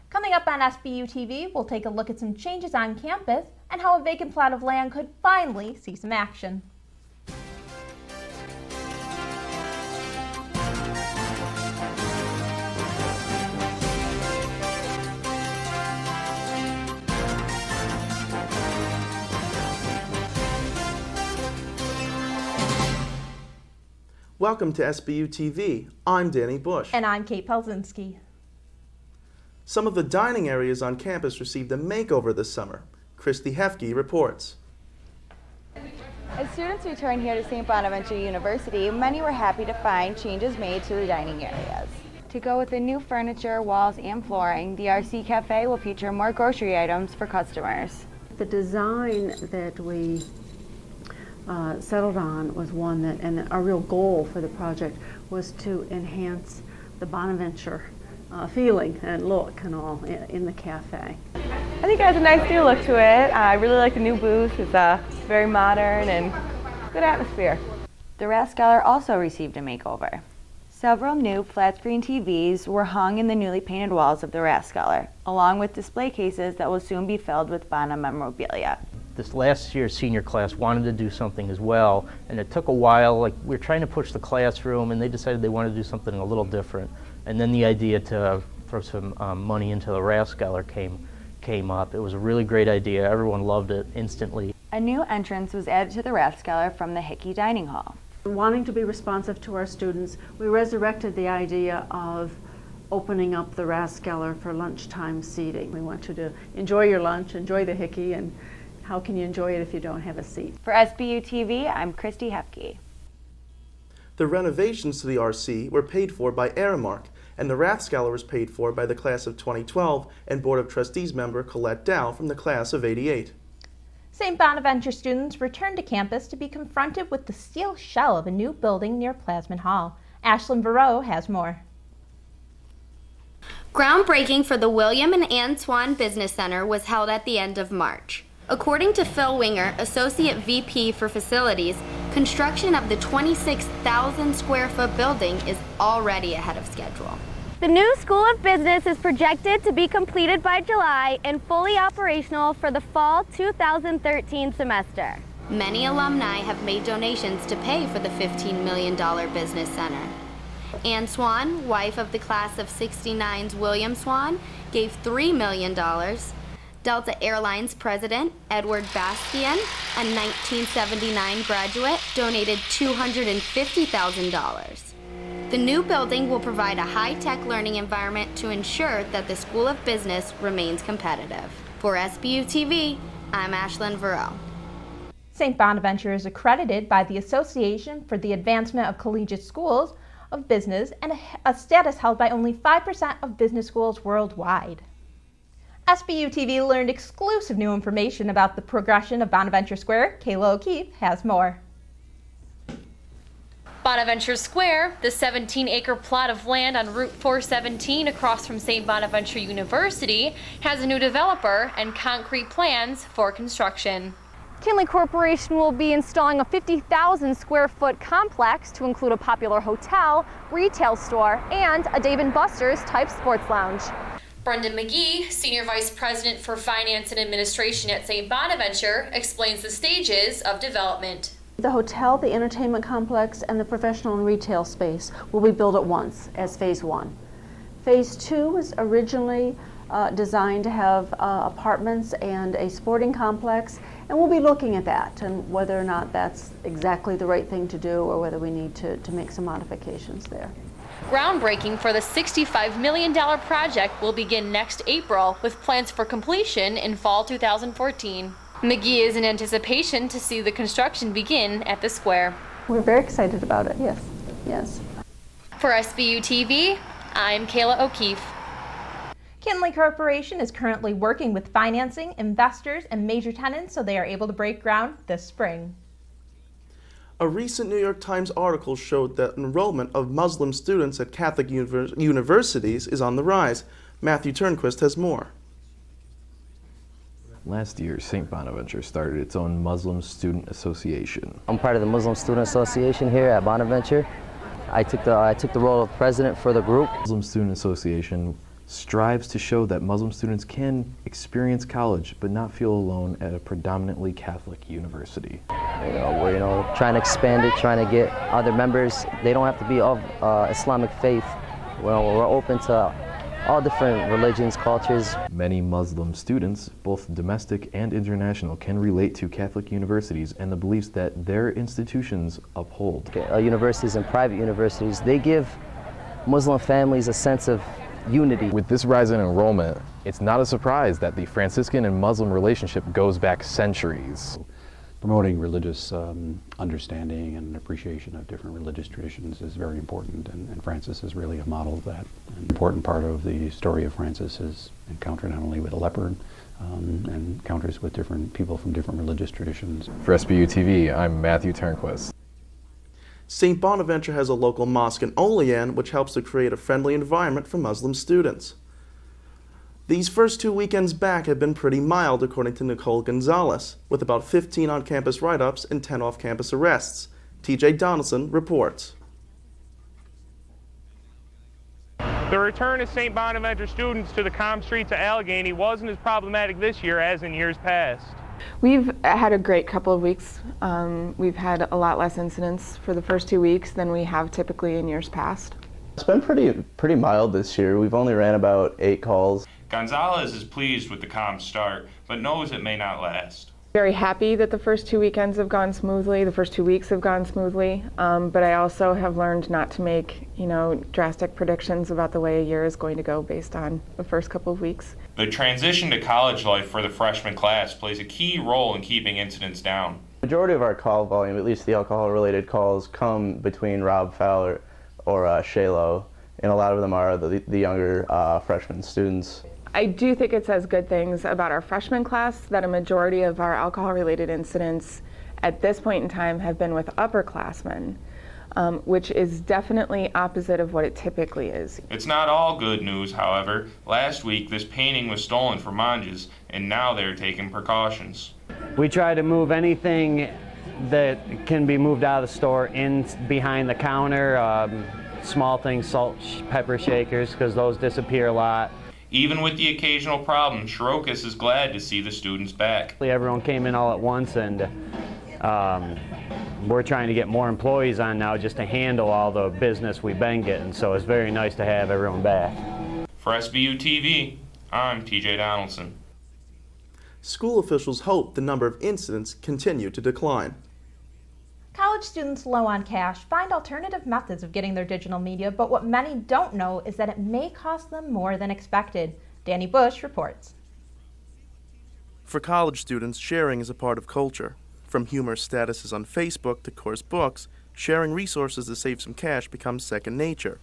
Coming up on Sbu TV, we'll take a look at some changes on campus and how a vacant plot of land could finally see some action. Welcome to Sbu TV. I'm Danny Bush. And I'm Kate Pelcynski. Some of the dining areas on campus received a makeover this summer. Kristie Hefke reports. As students returned here to St. Bonaventure University, many were happy to find changes made to the dining areas. To go with the new furniture, walls, and flooring, the RC Cafe will feature more grocery items for customers. The design that we settled on was one that, and our real goal for the project was to enhance the Bonaventure feeling and look and all in the cafe. I think it has a nice new look to it. I really like the new booth. It's very modern and good atmosphere. The Rathskeller also received a makeover. Several new flat-screen TVs were hung in the newly painted walls of the Rathskeller, along with display cases that will soon be filled with Bona memorabilia. This last year's senior class wanted to do something as well, and it took a while. Like, we were trying to push the classroom, and they decided they wanted to do something a little different. And then the idea to throw some money into the Rathskeller came up. It was a really great idea. Everyone loved it instantly. A new entrance was added to the Rathskeller from the Hekfe-Dining hall. Wanting to be responsive to our students, we resurrected the idea of opening up the Rathskeller for lunchtime seating. We want you to enjoy your lunch, enjoy the Hickey, and how can you enjoy it if you don't have a seat? For Sbu TV, I'm Kristie Hefke. The renovations to the RC were paid for by Aramark, and the Rathskeller was paid for by the class of 2012 and Board of Trustees member Colette Dow from the class of '88. St. Bonaventure students returned to campus to be confronted with the steel shell of a new building near Plasman Hall. Ashlyn Verot has more. Groundbreaking for the William and Ann Swan Business Center was held at the end of March. According to Phil Winger, Associate VP for Facilities, construction of the 26,000 square foot building is already ahead of schedule. The new School of Business is projected to be completed by July and fully operational for the fall 2013 semester. Many alumni have made donations to pay for the $15 million business center. Ann Swan, wife of the class of '69's William Swan, gave $3 million. Delta Airlines president Edward Bastian, a 1979 graduate, donated $250,000. The new building will provide a high-tech learning environment to ensure that the School of Business remains competitive. For Sbu TV, I'm Ashlyn Verot. St. Bonaventure is accredited by the Association for the Advancement of Collegiate Schools of Business and a status held by only 5% of business schools worldwide. Sbu TV learned exclusive new information about the progression of Bonaventure Square. Kayla O'Keefe has more. Bonaventure Square, the 17-acre plot of land on Route 417 across from St. Bonaventure University, has a new developer and concrete plans for construction. Kinley Corporation will be installing a 50,000 square foot complex to include a popular hotel, retail store, and a Dave & Buster's type sports lounge. Brenda McGee, Senior Vice President for Finance and Administration at St. Bonaventure, explains the stages of development. The hotel, the entertainment complex, and the professional and retail space will be built at once as phase one. Phase two was originally designed to have apartments and a sporting complex, and we'll be looking at that and whether or not that's exactly the right thing to do or whether we need to make some modifications there. Groundbreaking for the $65 million project will begin next April, with plans for completion in fall 2014. McGee is in anticipation to see the construction begin at the square. We're very excited about it, yes, yes. For Sbu TV, I'm Kayla O'Keefe. Kinley Corporation is currently working with financing, investors, and major tenants so they are able to break ground this spring. A recent New York Times article showed that enrollment of Muslim students at Catholic universities is on the rise. Matthew Turnquist has more. Last year, St. Bonaventure started its own Muslim Student Association. I'm part of the Muslim Student Association here at Bonaventure. I took the role of president for the group. Muslim Student Association strives to show that Muslim students can experience college but not feel alone at a predominantly Catholic university. We're trying to expand it, trying to get other members. They don't have to be of Islamic faith. We're open to all different religions, cultures. Many Muslim students, both domestic and international, can relate to Catholic universities and the beliefs that their institutions uphold. Universities and private universities, they give Muslim families a sense of unity. With this rise in enrollment, it's not a surprise that the Franciscan and Muslim relationship goes back centuries. Promoting religious understanding and appreciation of different religious traditions is very important, and Francis is really a model of that. An important part of the story of Francis is encounter not only with a leper, and encounters with different people from different religious traditions. For Sbu TV, I'm Matthew Turnquist. St. Bonaventure has a local mosque in Olean, which helps to create a friendly environment for Muslim students. These first 2 weekends back have been pretty mild, according to Nichole Gonzalez, with about 15 on-campus write-ups and 10 off-campus arrests. TJ Donaldson reports. The return of St. Bonaventure students to the calm streets of Allegheny wasn't as problematic this year as in years past. We've had a great couple of weeks. We've had a lot less incidents for the first 2 weeks than we have typically in years past. It's been pretty mild this year. We've only ran about 8 calls. Gonzalez is pleased with the calm start, but knows it may not last. Very happy that the first 2 weekends have gone smoothly, the first 2 weeks have gone smoothly, but I also have learned not to make, drastic predictions about the way a year is going to go based on the first couple of weeks. The transition to college life for the freshman class plays a key role in keeping incidents down. The majority of our call volume, at least the alcohol-related calls, come between Rob Fowler or Shaylo, and a lot of them are the younger freshman students. I do think it says good things about our freshman class that a majority of our alcohol-related incidents at this point in time have been with upperclassmen, which is definitely opposite of what it typically is. It's not all good news, however. Last week, this painting was stolen from Mangias, and now they're taking precautions. We try to move anything that can be moved out of the store in behind the counter, small things, salt, pepper shakers, because those disappear a lot. Even with the occasional problem, Churakas is glad to see the students back. Everyone came in all at once, and we're trying to get more employees on now just to handle all the business we've been getting, so it's very nice to have everyone back. For Sbu TV, I'm TJ Donaldson. School officials hope the number of incidents continue to decline. College students low on cash find alternative methods of getting their digital media, but what many don't know is that it may cost them more than expected. Danny Bush reports. For college students, sharing is a part of culture. From humorous statuses on Facebook to course books, sharing resources to save some cash becomes second nature.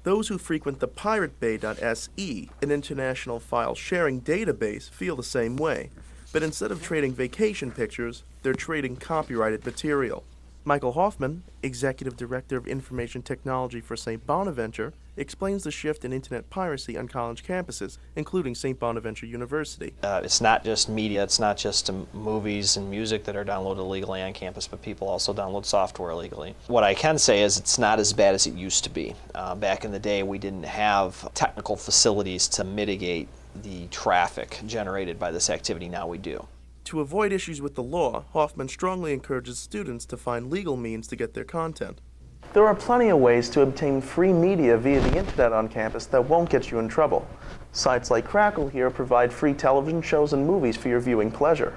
Those who frequent the piratebay.se, an international file sharing database, feel the same way. But instead of trading vacation pictures, they're trading copyrighted material. Michael Hoffman, Executive Director of Information Technology for St. Bonaventure, explains the shift in internet piracy on college campuses, including St. Bonaventure University. It's not just media, it's not just movies and music that are downloaded illegally on campus, but people also download software illegally. What I can say is it's not as bad as it used to be. Back in the day, we didn't have technical facilities to mitigate the traffic generated by this activity. Now we do. To avoid issues with the law, Hoffman strongly encourages students to find legal means to get their content. There are plenty of ways to obtain free media via the internet on campus that won't get you in trouble. Sites like Crackle here provide free television shows and movies for your viewing pleasure.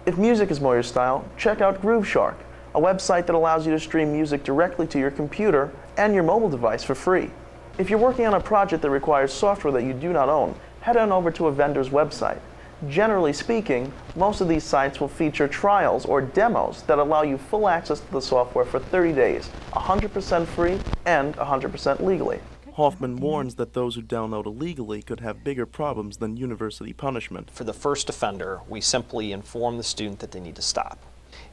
If music is more your style, check out GrooveShark, a website that allows you to stream music directly to your computer and your mobile device for free. If you're working on a project that requires software that you do not own, head on over to a vendor's website. Generally speaking, most of these sites will feature trials or demos that allow you full access to the software for 30 days, 100% free and 100% legally. Hoffman warns that those who download illegally could have bigger problems than university punishment. For the first offender, we simply inform the student that they need to stop.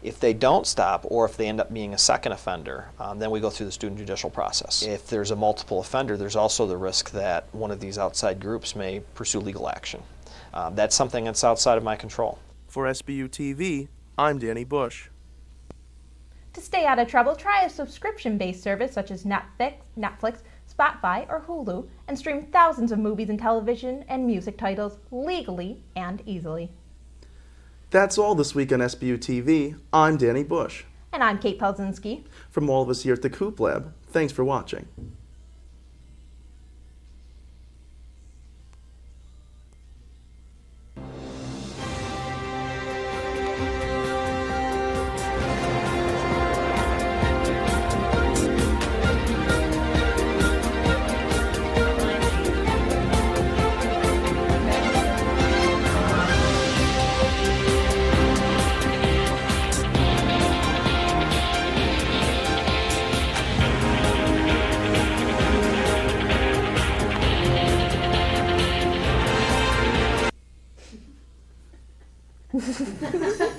If they don't stop, or if they end up being a second offender, then we go through the student judicial process. If there's a multiple offender, there's also the risk that one of these outside groups may pursue legal action. That's something that's outside of my control. For Sbu TV, I'm Danny Bush. To stay out of trouble, try a subscription-based service such as Netflix, Spotify, or Hulu and stream thousands of movies and television and music titles legally and easily. That's all this week on Sbu TV. I'm Danny Bush. And I'm Kate Pelcynski. From all of us here at the Coop Lab, thanks for watching. Ha ha ha.